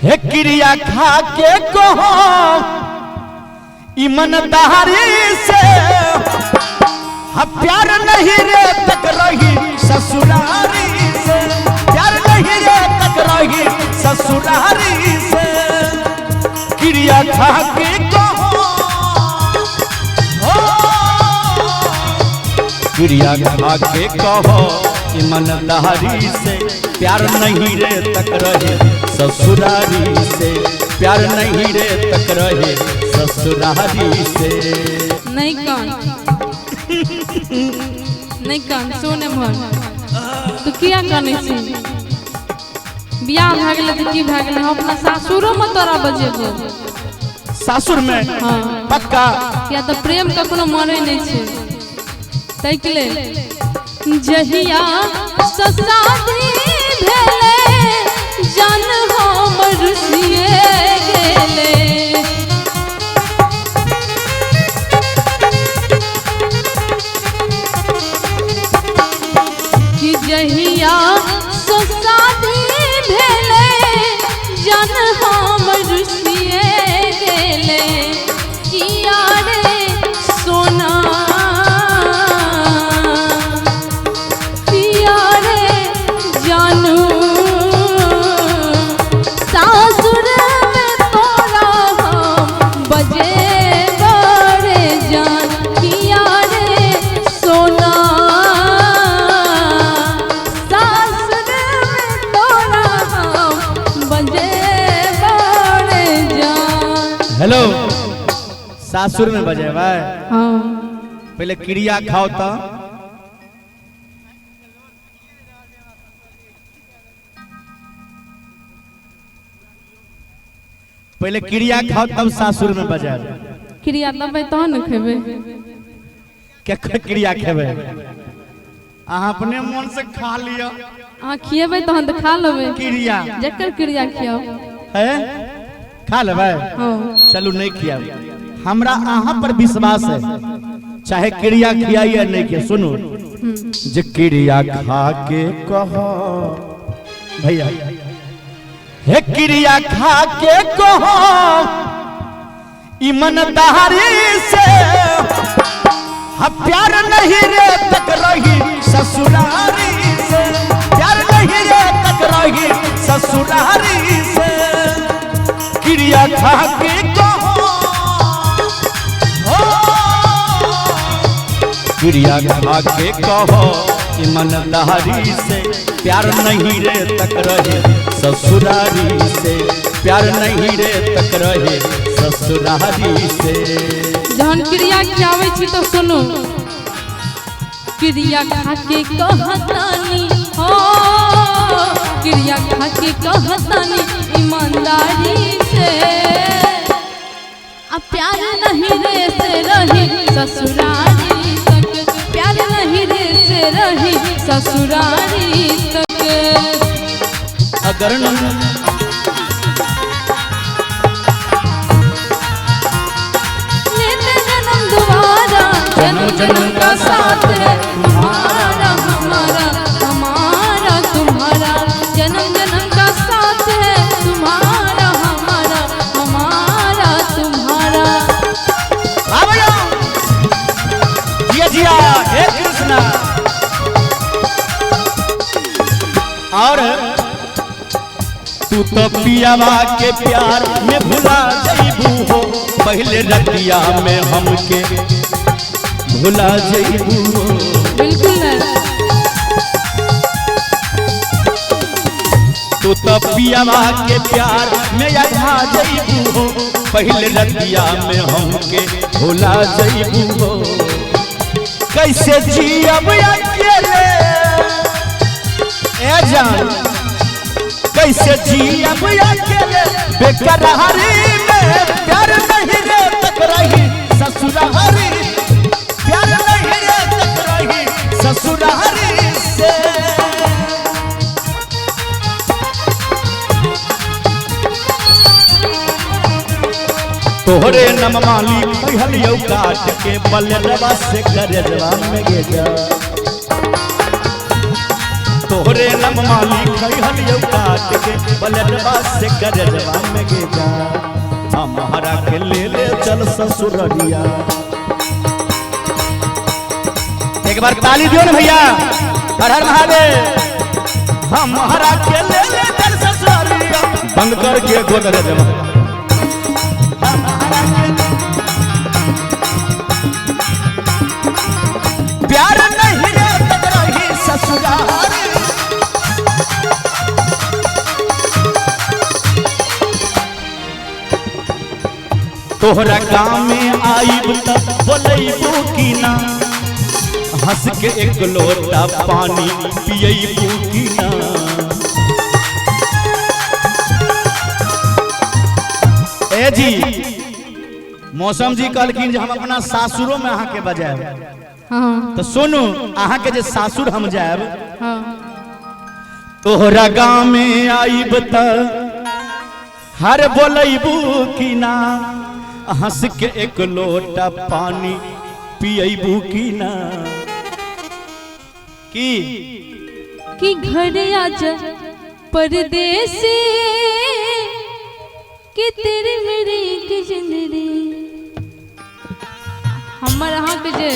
हे क्रिया खा के कहो ईमानदारी से, प्यार नहीं रे तक रही ससुरारी से, प्यार नहीं रे तक रही ससुरारी से। क्रिया खा के कहो, क्रिया खा के कहो ईमानदारी से, प्यार नहीं रे तक रहे ससुरारी से, प्यार नहीं रे तक रहे ससुरारी से। नहीं कान नहीं कान सोने भर तो क्या करने छी बियाह भ गेले त की भ गेले अपना सासुरो में तोरा बजेबो सासुर में हां पक्का या तो प्रेम कखनो मरे नहीं छे तैकले जहिया ससादी भेले जान हमर सिए गेले कि जहिया ससादी भेले जान हमर सिए गेले किया रे सोना हेलो सासुर में बजे भाई हाँ पहले क्रिया खाओ तो पहले क्रिया खाओ तब सासुर में बजा क्रिया तब तो न खेबे क्या क्रिया खेबे अहाँ अपने मन से खा लिया अहाँ खिएबे तहन तो खा लेबे क्रिया जकर क्रिया खियाओ है खा लेबे हाँ चलू नहीं खिया हमरा अहाँ पर विश्वास है चाहे क्रिया खियाई या नहीं किया सुनो जे क्रिया खा के कहो भैया हे क्रिया खा के कहो ईमानदारी से, प्यार नहीं रे तक रही ससुरारी से, प्यार नहीं रे तक रही ससुरारी से। क्रिया खा के कहो क्रिया खा के कहो ईमानदारी से, प्यार नहीं रे तक रहे ससुरारी से, प्यार नहीं रे तक रहे ससुरारी से। जहन क्रिया खियावे छी तो सुनो क्रिया खा के कहतानी हो क्रिया खा के कहतानी ईमानदारी से, अब प्यार नहीं रे से रही ससुरारी तक, प्यार नहीं रे से रही ससुरारी तक। अगर जन्म जन्म का साथ है तुम्हारा हमारा, हमारा तुम्हारा, जन्म जन्म का साथ है तुम्हारा हमारा, हमारा तुम्हारा। जिया जिया हे कृष्णा। और तू तो पियावा के प्यार में भुला जइबू हो, पहले रतिया में हमके भुला जइबू हो। बिल्कुल नहीं तू तो पियावा के प्यार में अधा जइबू हो, पहले रतिया में हमके भुला जइबू हो। कैसे जियब अकेले ए जान, कैसे जियब अकेले बेकरारी में, प्यार नहीं रे तक रही ससुरारी, प्यार नहीं रे तक रही ससुरारी से। तोहरे नम मालिक कहलियो काट के बलरवा से करजवा में गे जा, तोहरे नम मालिक हलियो काट के बलटवा से करजवा में गे जा हमारा के ले चल ससुररिया। एक बार ताली दियो ना भैया, हर हर महादेव। हमारा के ले चल ससुररिया बंद करके गोदरेज में प्यार नहीं रही ससुराल। तोहरा गाँव में आईब त बोलैबू की ना हंस के एक लोटा पानी पियबू की ना। ए जी मौसम जी कहलखिन जे हम अपना सासुरों में अहाँ के बजाय हाँ तो सुनू अहाँ के जे सासुर हम जायब हाँ तोहरा गाँव में आईब त हर बोलैबू की ना हंस के एक लोटा पानी पियबू की ना। कि घर आजा परदेसी कि तेरी मेरी की जिंदगी हमर अहाँ के जे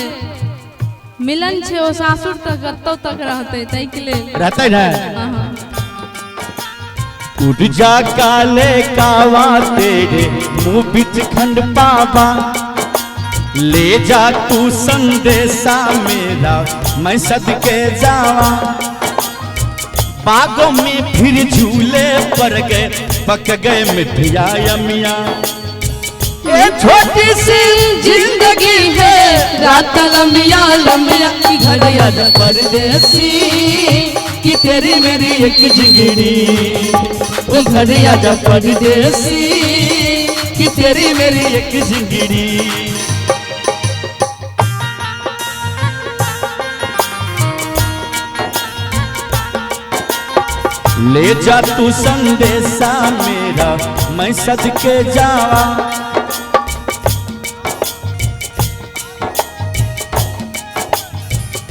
मिलन छे ओ सासुर तक कतौ तक रहते तै के लिए रहते ना। हाँ उठ जा काले कावा तेरे मुँह बिच खंड पावा ले जा तू संदेशा मेरा मैं सदके जावा। बागों में फिर झूले पर गए पक गए मिठिया यमिया। ये छोटी सी जिंदगी है रात लंबिया लंबिया कि घर आजा परदेसी कि तेरी मेरी एक जिंदगी ओ घर आजा परदेसी कि तेरी मेरी एक जिंदगी। ले जा तू संदेशा मेरा मैं सदके जावा।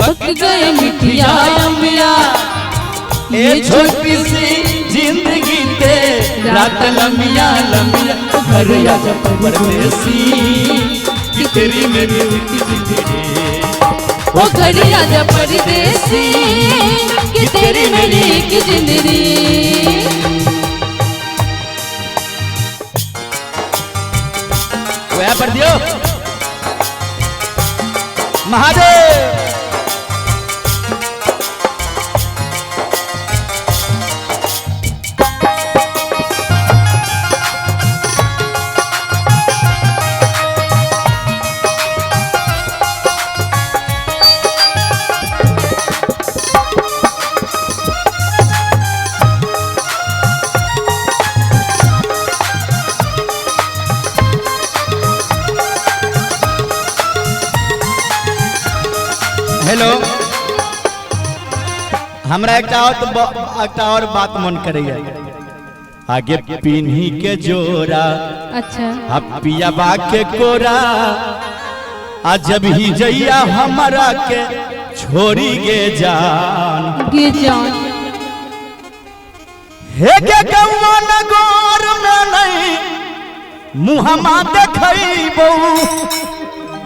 पक गए मिठिया अम्बिया ये छोटी सी जिंदगी ते रात लंबिया लंबिया घर आजा परदेसी कि तेरी मेरी एक जिंदगी। ओ घर आजा परदेसी कि तेरी मेरी एक जिंदगी। वह पर दियो महादेव। हेलो हमरा एक और बात मन करैया आगे पिन्ही के जोरा अच्छा अब पिया बा के कोरा आ जब ही जइया हमरा के छोड़ी गे जान गे जान हे के गौवा नगर में नहीं मुहमा देखैबो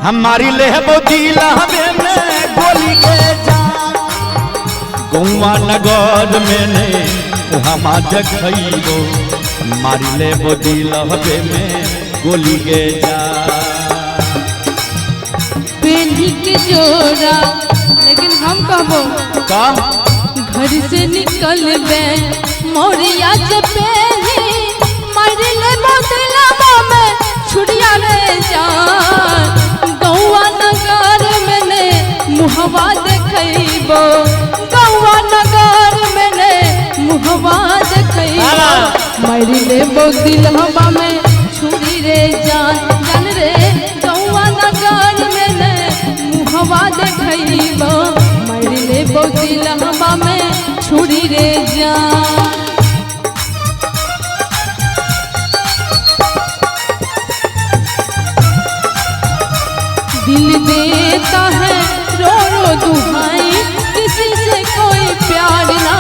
हमारी लेहबो दिला में गोली के जान गौवा नगर में नहीं मुहमा देखैबो मारी लेबो दिला में गोली के जान पेन्ही के जोड़ा लेकिन हम कहबो का घर से निकल बे मोरिया से पहले मार ले मोतलावा में छुड़िया रे जान गौवा नगर में ने मुहवा देखैबो गौवा नगर में ने मुहवा देखैबो मार ले मोतलावा में छुड़ी रे जान जान रे गौवा नगर में ने मुहवा देखैबो मार ले मोतलावा में छुड़ी रे जान दिल देता है रो रो दुहाई किसी से कोई प्यार ना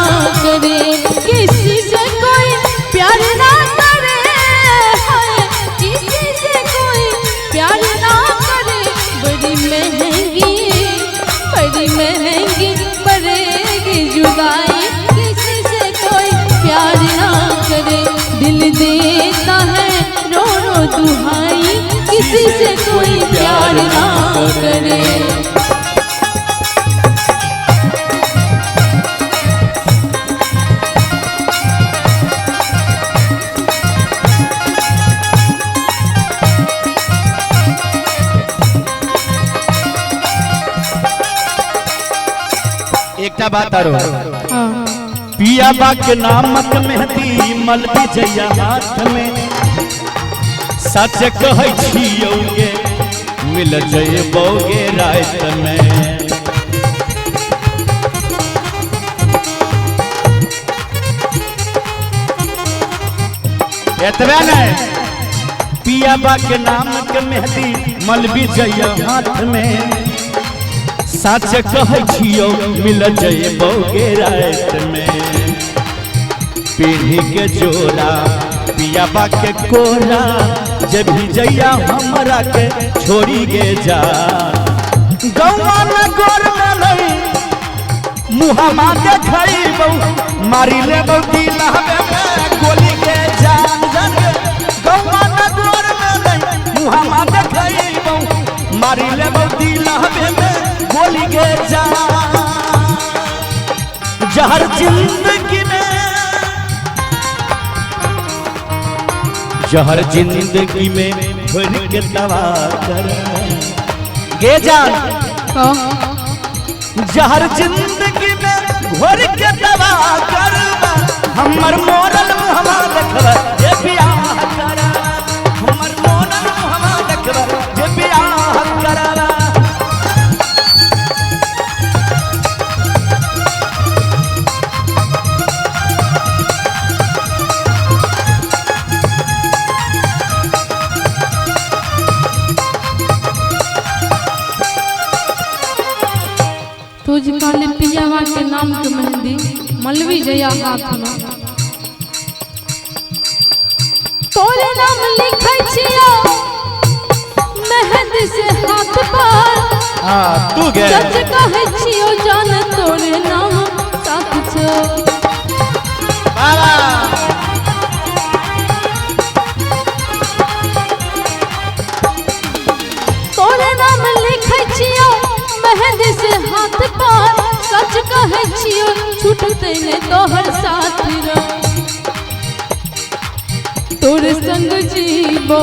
दिल देता है रो रो दुहाई, किसी से कोई प्यार ना करे। एकटा बात आरो हाँ। पिया बा के नामक मेहंदी मलबी जइया हाथ में, सच कहै छियौगे मिल जइबौगे रात में। एतबे नहीं, पिया बा के नामक मेहंदी मलबी जइया हाथ में, सच कहै छियौ मिल जइबौगे रात में। पीढ़ी के जोड़ा पिया बा के कोरा, जब भी जइया हमरा के छोड़ी गे जा। गौवा में गोर में नहीं मुहम्मा देखैबौ, मारी लेबौ दिलहबे में गोली के जान। गौवा में गोर में नहीं मुहम्मा देखैबौ, मारी लेबौ दिलहबे में गोली के जा। जहर जिंदगी में, जहर जिंदगी में भर के दवा कर गे जान। जहर जिंदगी में भर के दवा कर, हमर मोरल मुहम्मा देखबा जे बियाह करा। हमर मोरल मुहम्मा देखबा जे बियाह करा। तुझकाले पियावा के नाम के मेहंदी मलबी जइया हाथ में, तोरे नाम लिखै छियो मेहंदी से हाथ पर। तू गे सच कहै छियो जान तोरे नाम साथ छो। तोरे नाम लिखै छियो मेहंदी से हाथ पर, सच कहै छियो छूटते ने तोहर साथ रो। तोरे संग जीबो